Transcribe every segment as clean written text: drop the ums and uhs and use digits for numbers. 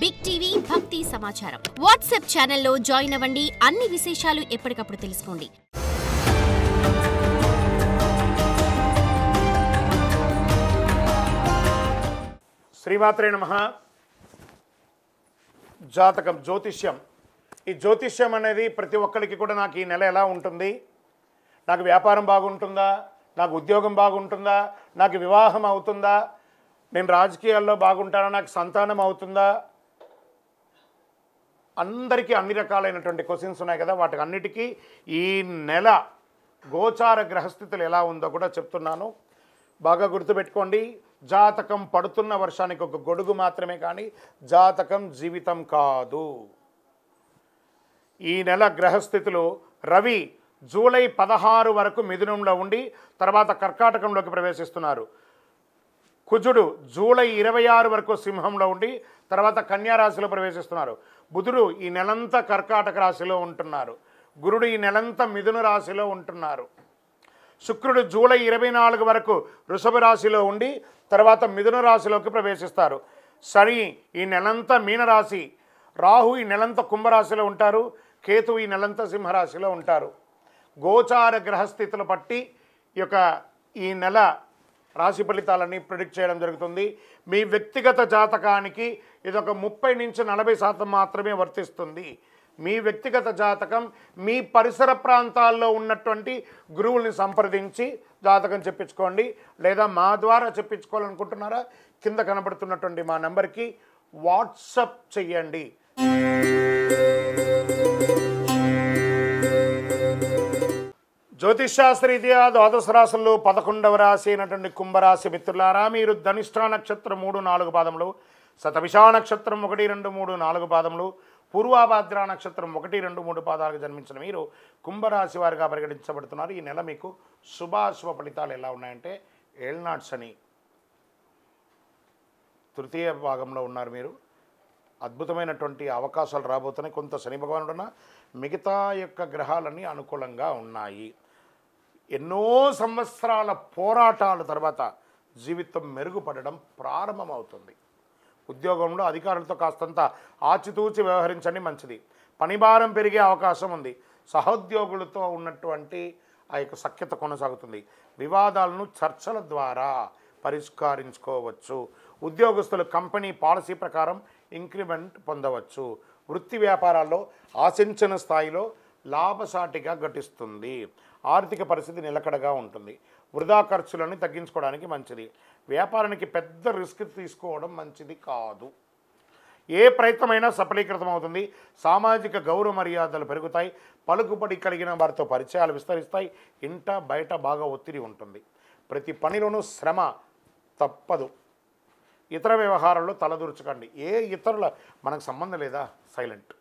Big TV భక్తి సమాచారం WhatsApp ఛానల్లో జాయిన్ అవ్వండి. అన్ని విశేషాలు ఎప్పటికప్పుడు తెలుసుకోండి. శ్రీమాత్రే నమః. జాతకం, జ్యోతిష్యం. ఈ జ్యోతిష్యం అనేది ప్రతి ఒక్కరికి కూడా నాకు ఈ నెల ఎలా ఉంటుంది, నాకు వ్యాపారం బాగుంటుందా, నాకు ఉద్యోగం బాగుంటుందా, నాకు వివాహం అవుతుందా, నేను రాజకీయాల్లో బాగుంటానా, నాకు సంతానం అవుతుందా, అందరికీ అన్ని రకాలైనటువంటి క్వశ్చన్స్ ఉన్నాయి కదా. వాటికి అన్నిటికీ ఈ నెల గోచార గ్రహస్థితులు ఎలా ఉందో కూడా చెప్తున్నాను. బాగా గుర్తుపెట్టుకోండి. జాతకం పడుతున్న వర్షానికి ఒక గొడుగు మాత్రమే, కానీ జాతకం జీవితం కాదు. ఈ నెల గ్రహస్థితులు: రవి జూలై 16 వరకు మిథునంలో ఉండి తర్వాత కర్కాటకంలోకి ప్రవేశిస్తున్నారు. కుజుడు జూలై 26 వరకు సింహంలో ఉండి తర్వాత కన్యా రాశిలో ప్రవేశిస్తున్నారు. బుధుడు ఈ నెలంతా కర్కాటక రాశిలో ఉంటున్నారు. గురుడు ఈ నెలంతా మిథున రాశిలో ఉంటున్నారు. శుక్రుడు జూలై 24 వరకు వృషభ రాశిలో ఉండి తర్వాత మిథున రాశిలోకి ప్రవేశిస్తారు. శని ఈ నెలంతా మీనరాశి, రాహు ఈ నెలంతా కుంభరాశిలో ఉంటారు, కేతు ఈ నెలంతా సింహరాశిలో ఉంటారు. గోచార గ్రహస్థితులు బట్టి ఈ నెల రాశి ఫలితాలన్నీ ప్రిడిక్ట్ చేయడం జరుగుతుంది. మీ వ్యక్తిగత జాతకానికి ఇదొక 30 నుంచి 40% మాత్రమే వర్తిస్తుంది. మీ వ్యక్తిగత జాతకం మీ పరిసర ప్రాంతాల్లో ఉన్నటువంటి గురువుల్ని సంప్రదించి జాతకం చెప్పించుకోండి. లేదా మా ద్వారా చెప్పించుకోవాలనుకుంటున్నారా, కింద కనబడుతున్నటువంటి మా నెంబర్కి వాట్సప్ చెయ్యండి. జ్యోతిషాస్త్రరీత్యా ద్వాదశ రాశుల్లో 11వ రాశి అయినటువంటి కుంభరాశి మిత్రులారా, మీరు ధనిష్ఠా నక్షత్రం 3, 4 పాదములు, శతభిషా నక్షత్రం 1, 2, 3, 4 పాదములు, పూర్వాభాద్ర నక్షత్రం 1, 2, 3 పాదాలకు జన్మించిన మీరు కుంభరాశి వారిగా పరిగణించబడుతున్నారు. ఈ నెల మీకు శుభాశుభ ఫలితాలు ఎలా ఉన్నాయంటే, ఏళ్నాడు శని తృతీయ భాగంలో ఉన్నారు. మీరు అద్భుతమైనటువంటి అవకాశాలు రాబోతున్నాయి. కొంత శని భగవానుడున్న మిగతా గ్రహాలన్నీ అనుకూలంగా ఉన్నాయి. ఎన్నో సంవత్సరాల పోరాటాల తర్వాత జీవితం మెరుగుపడడం ప్రారంభమవుతుంది. ఉద్యోగంలో అధికారులతో కాస్తంత ఆచితూచి వ్యవహరించండి, మంచిది. పనిభారం పెరిగే అవకాశం ఉంది. సహోద్యోగులతో ఉన్నటువంటి సఖ్యత కొనసాగుతుంది. వివాదాలను చర్చల ద్వారా పరిష్కరించుకోవచ్చు. ఉద్యోగస్తులు కంపెనీ పాలసీ ప్రకారం ఇంక్రిమెంట్ పొందవచ్చు. వృత్తి వ్యాపారాల్లో ఆశించిన స్థాయిలో లాభసాటిగా ఘటిస్తుంది. ఆర్థిక పరిస్థితి నిలకడగా ఉంటుంది. వృధా ఖర్చులను తగ్గించుకోవడానికి మంచిది. వ్యాపారానికి పెద్ద రిస్క్ తీసుకోవడం మంచిది కాదు. ఏ ప్రయత్నమైనా సఫలీకృతం అవుతుంది. సామాజిక గౌరవ మర్యాదలు పెరుగుతాయి. పలుకుబడి కలిగిన వారితో పరిచయాలు విస్తరిస్తాయి. ఇంట బయట బాగా ఒత్తిడి ఉంటుంది. ప్రతి పనిలోనూ శ్రమ తప్పదు. ఇతర వ్యవహారాల్లో తలదూర్చకండి. ఏ ఇతరుల మనకు సంబంధం లేదా, సైలెంట్.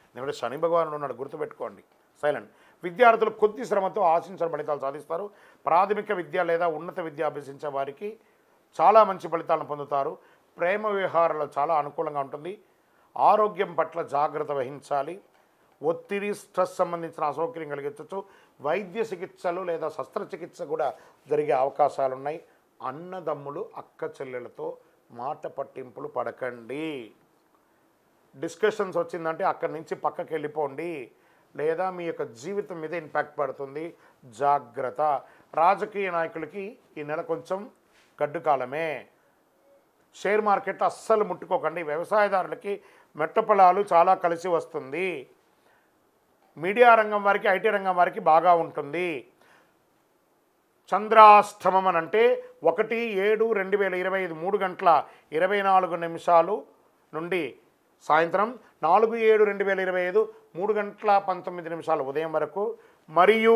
ఎందుకంటే శని భగవానుడు ఉన్నాడు, గుర్తుపెట్టుకోండి, సైలెంట్. విద్యార్థులు కొద్ది శ్రమతో ఆశించిన ఫలితాలు సాధిస్తారు. ప్రాథమిక విద్య లేదా ఉన్నత విద్య అభ్యసించే వారికి చాలా మంచి ఫలితాలను పొందుతారు. ప్రేమ వ్యవహారాలు చాలా అనుకూలంగా ఉంటుంది. ఆరోగ్యం పట్ల జాగ్రత్త వహించాలి. ఒత్తిడి, స్ట్రెస్ సంబంధించిన అసౌకర్యం కలిగించవచ్చు. వైద్య చికిత్సలు లేదా శస్త్రచికిత్స కూడా జరిగే అవకాశాలు ఉన్నాయి. అన్నదమ్ములు, అక్క చెల్లెలతో మాట పట్టింపులు పడకండి. డిస్కషన్స్ వచ్చిందంటే అక్కడి నుంచి పక్కకి వెళ్ళిపోండి, లేదా మీ జీవితం మీద ఇంపాక్ట్ పడుతుంది. జాగ్రత్త. రాజకీయ నాయకులకి ఈ నెల కొంచెం గడ్డు కాలమే. షేర్ మార్కెట్ అస్సలు ముట్టుకోకండి. వ్యవసాయదారులకి మెట్ట పొలాలు చాలా కలిసి వస్తుంది. మీడియా రంగం వారికి, ఐటీ రంగం వారికి బాగా ఉంటుంది. చంద్రాష్టమం అని అంటే 1/7/2025 3 గంటల 24 నిమిషాలు నుండి సాయంత్రం 4/7/2025 3 గంటల 19 నిమిషాలు ఉదయం వరకు. మరియు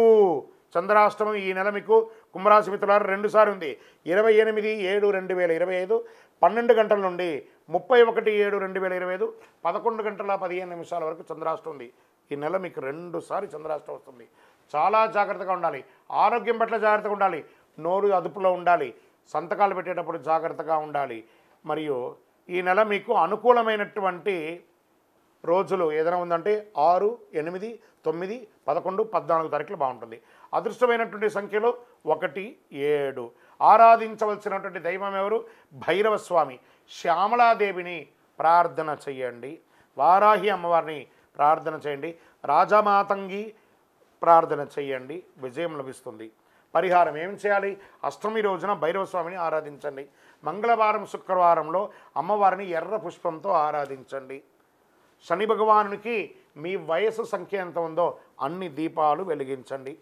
చంద్రాష్టమం ఈ నెల మీకు కుంభరాశి మిత్రులారా 2 సార్లు ఉంది. 28/7/2025 12 గంటల నుండి 31/7/2025 11 గంటల 15 నిమిషాల వరకు చంద్రాష్టమం ఉంది. ఈ నెల మీకు 2 సార్లు చంద్రాష్టమం వస్తుంది. చాలా జాగ్రత్తగా ఉండాలి. ఆరోగ్యం పట్ల జాగ్రత్తగా ఉండాలి. నోరు అదుపులో ఉండాలి. సంతకాలు పెట్టేటప్పుడు జాగ్రత్తగా ఉండాలి. మరియు ఈ నెల మీకు అనుకూలమైనటువంటి రోజులు ఏదైనా ఉందంటే 6, 8, 9, 11, 14 తారీఖులు బాగుంటుంది. అదృష్టమైనటువంటి సంఖ్యలో 1, 7. ఆరాధించవలసినటువంటి దైవం ఎవరు? భైరవ స్వామి. శ్యామలాదేవిని ప్రార్థన చెయ్యండి. వారాహి అమ్మవారిని ప్రార్థన చేయండి. రాజమాతంగి ప్రార్థన చేయండి, విజయం లభిస్తుంది. పరిహారం ఏం చేయాలి? అష్టమి రోజున భైరవ స్వామిని ఆరాధించండి. మంగళవారం శుక్రవారంలో అమ్మవారిని ఎర్ర పుష్పంతో ఆరాధించండి. శని భగవానునికి మీ వయసు సంఖ్య ఎంత ఉందో అన్ని దీపాలు వెలిగించండి.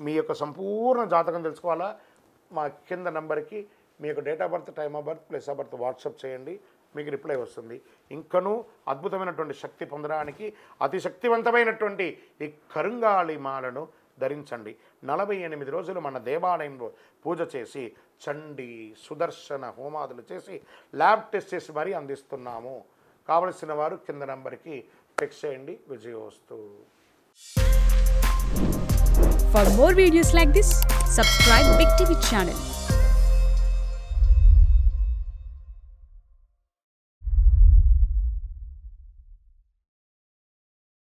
మీ యొక్క సంపూర్ణ జాతకం తెలుసుకోవాలా? మా కింద నంబర్కి మీ యొక్క date of birth, time of birth, place of birth WhatsApp చేయండి, మీకు రిప్లై వస్తుంది. ఇంకనూ అద్భుతమైనటువంటి శక్తి పొందడానికి అతి శక్తివంతమైనటువంటి ఈ కరుంగాళి మాలను ధరించండి. 48 రోజులు మన దేవాలయంలో పూజ చేసి చండీ సుదర్శన హోమాదులు చేసి ల్యాబ్ టెస్ట్ చేసి మరీ అందిస్తున్నాము. కావలసిన వారు కింద నంబర్కి టెక్స్ట్ చేయండి. విజయోస్తు. For more videos like this, subscribe Big TV channel.